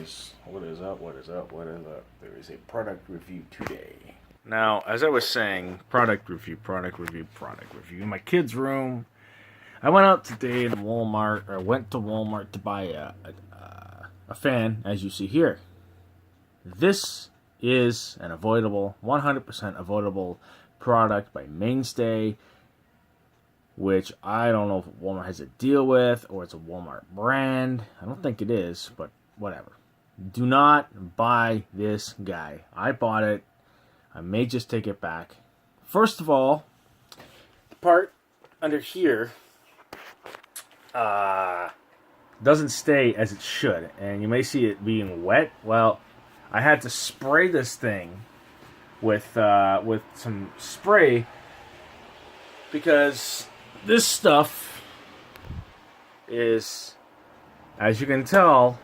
guys? What is up? What is up? What is up? There is a product review today. Now, as I was saying, product review. In my kid's room, I went out today in Walmart, or went to Walmart to buy a fan, as you see here. This is an avoidable, 100% avoidable product by Mainstay, which I don't know if Walmart has a deal with or it's a Walmart brand. I don't think it is, but whatever. Do not buy this guy. I bought it. I may just take it back. First of all, the part under here doesn't stay as it should, and you may see it being wet. Well, I had to spray this thing with some spray because this stuff is, as you can tell,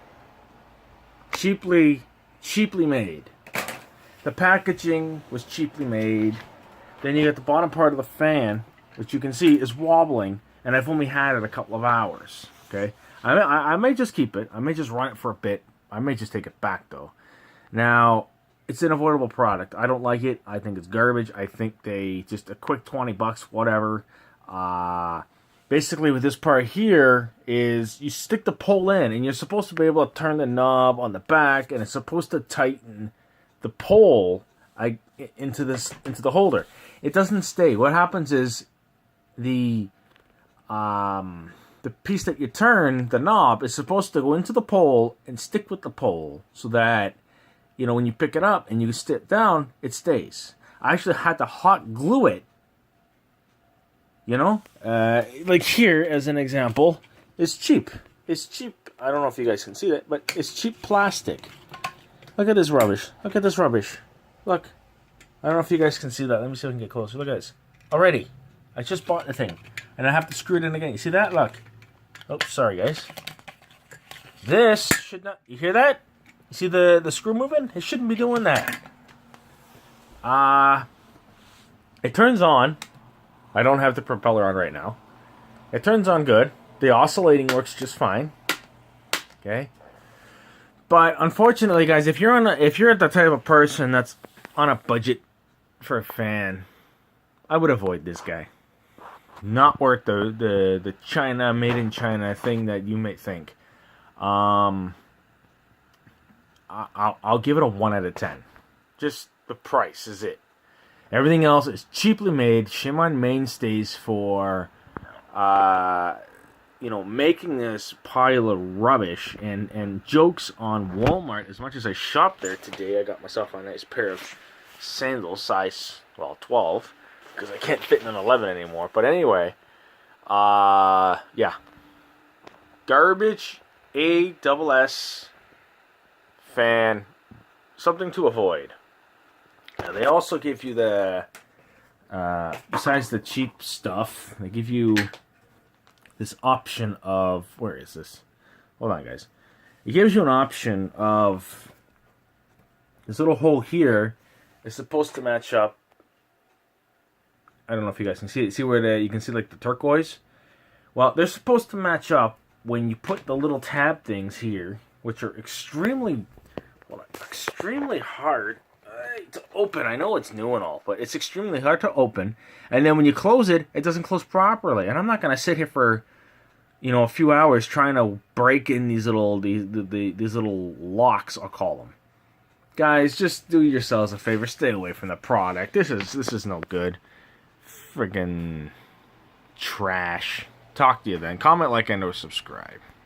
cheaply made. The packaging was cheaply made. Then you get the bottom part of the fan, which you can see is wobbling, and I've only had it a couple of hours. Okay, I may just keep it. I may just run it for a bit. I may just take it back though. Now, it's an avoidable product. I don't like it. I think it's garbage. I think they just a quick $20, whatever. Basically, with this part here is you stick the pole in, and you're supposed to be able to turn the knob on the back, and it's supposed to tighten the pole into the holder. It doesn't stay. What happens is the piece that you turn, the knob, is supposed to go into the pole and stick with the pole so that, you know, when you pick it up and you step down, it stays. I actually had to hot glue it. You know, like here as an example, it's cheap. It's cheap. I don't know if you guys can see that, but it's cheap plastic. Look at this rubbish. Look at this rubbish. Look. I don't know if you guys can see that. Let me see if I can get closer. Look at this. Already. I just bought the thing. And I have to screw it in again. You see that? Look. Oh, sorry, guys. This should not... You hear that? You see the screw moving? It shouldn't be doing that. It turns on. I don't have the propeller on right now. It turns on good. The oscillating works just fine. Okay. But unfortunately, guys, if you're the type of person that's on a budget for a fan, I would avoid this guy. Not worth the China, made in China thing that you may think. I'll give it a 1 out of 10. Just the price is it. Everything else is cheaply made. Shame on Mainstays for making this pile of rubbish, and jokes on Walmart. As much as I shopped there today, I got myself a nice pair of sandals, size 12, because I can't fit in an 11 anymore. But anyway, yeah, garbage, ASS fan, something to avoid. Now, they also give you the, besides the cheap stuff, they give you this option of, where is this? Hold on, guys. It gives you an option of, this little hole here is supposed to match up. I don't know if you guys can see it. See where you can see like the turquoise? Well, they're supposed to match up when you put the little tab things here, which are extremely hard to open. I know it's new and all, but it's extremely hard to open. And then when you close it, it doesn't close properly. And I'm not going to sit here for, a few hours trying to break in these little locks, I'll call them. Guys, just do yourselves a favor. Stay away from the product. This is no good. Friggin' trash. Talk to you then. Comment, like, and or subscribe.